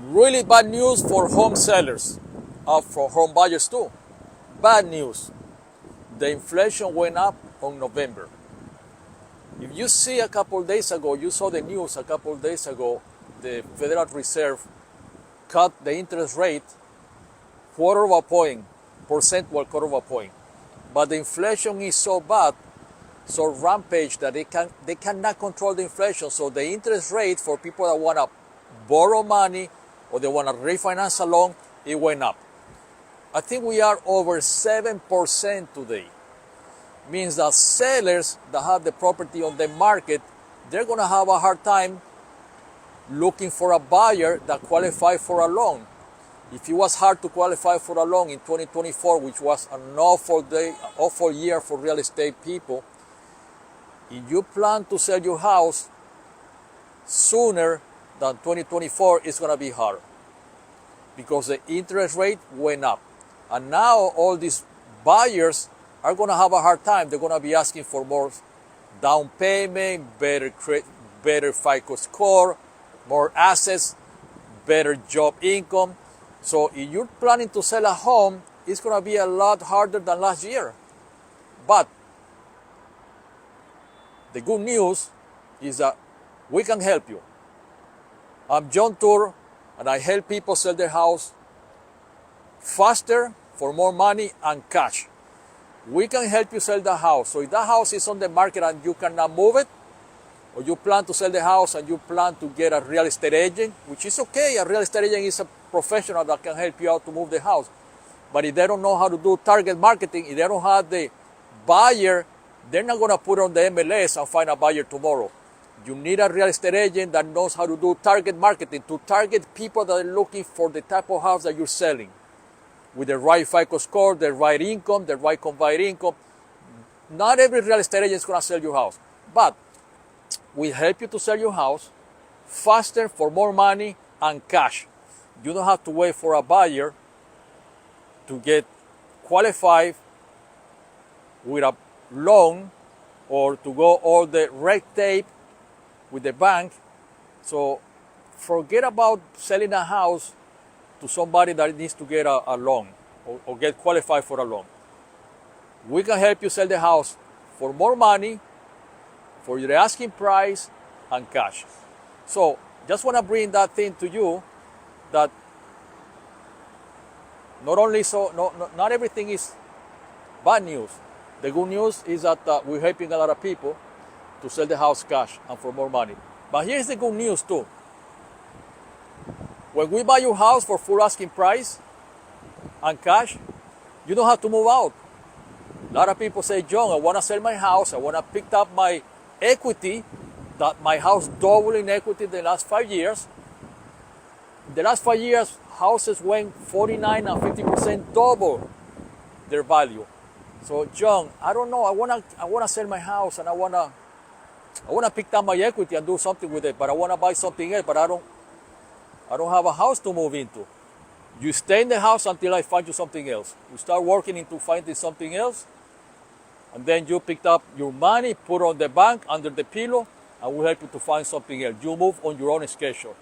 Really bad news for home sellers, for home buyers too. Bad news. The inflation went up on November. If you see a couple days ago, you saw the news a couple days ago, the Federal Reserve cut the interest rate quarter of a point, percentual quarter of a point. But the inflation is so bad, so rampage that they cannot control the inflation. So the interest rate for people that want to borrow money or they want to refinance a loan, it went up. I think we are over 7% today. Means that sellers that have the property on the market, they're going to have a hard time looking for a buyer that qualifies for a loan. If it was hard to qualify for a loan in 2024, which was an awful year for real estate people, if you plan to sell your house sooner than 2024, it's going to be hard because the interest rate went up. And now all these buyers are going to have a hard time. They're going to be asking for more down payment, better FICO score, more assets, better job income. So if you're planning to sell a home, it's going to be a lot harder than last year. But the good news is that we can help you. I'm John Tour, and I help people sell their house faster, for more money, and cash. We can help you sell the house. So if that house is on the market and you cannot move it, or you plan to sell the house and you plan to get a real estate agent, which is okay, a real estate agent is a professional that can help you out to move the house. But if they don't know how to do target marketing, if they don't have the buyer, they're not going to put it on the MLS and find a buyer tomorrow. You need a real estate agent that knows how to do target marketing, to target people that are looking for the type of house that you're selling, with the right FICO score, the right income, the right combined income. Not every real estate agent is going to sell your house, but we help you to sell your house faster, for more money, and cash. You don't have to wait for a buyer to get qualified with a loan or to go all the red tape with the bank. So forget about selling a house to somebody that needs to get a loan or get qualified for a loan. We can help you sell the house for more money, for your asking price, and cash. So just want to bring that thing to you, that not everything is bad news. The good news is that we're helping a lot of people to sell the house cash and for more money. But here's the good news too. When we buy your house for full asking price and cash, you don't have to move out. A lot of people say, John, I want to sell my house. I want to pick up my equity, that my house doubled in equity the last 5 years. The last 5 years, houses went 49 and 50% double their value. So, John, I don't know. I wanna sell my house and I wanna pick up my equity and do something with it. But I wanna buy something else. But I don't have a house to move into. You stay in the house until I find you something else. You start working into finding something else, and then you picked up your money, put it on the bank under the pillow, and we'll help you to find something else. You move on your own schedule.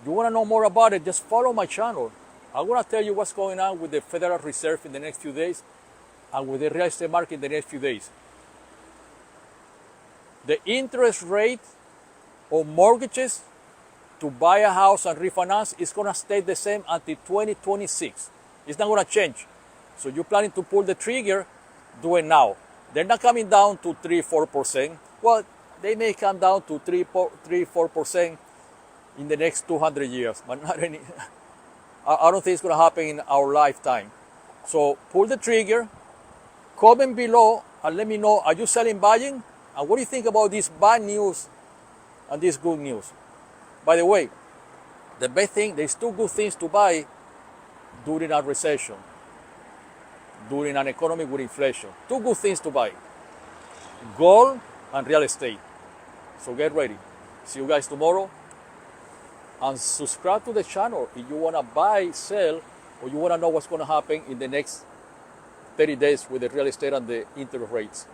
You want to know more about it, just follow my channel. I'm going to tell you what's going on with the Federal Reserve in the next few days and with the real estate market in the next few days. The interest rate on mortgages to buy a house and refinance is going to stay the same until 2026. It's not going to change. So you're planning to pull the trigger, do it now. They're not coming down to 3-4%. Well, they may come down to 3-4% in the next 200 years, but not any. I don't think it's going to happen in our lifetime. So pull the trigger, comment below and let me know, are you selling, buying? And what do you think about this bad news and this good news? By the way, the best thing, there's two good things to buy during a recession, during an economy with inflation. Two good things to buy: gold and real estate. So get ready. See you guys tomorrow. And subscribe to the channel if you want to buy, sell, or you want to know what's going to happen in the next 30 days with the real estate and the interest rates.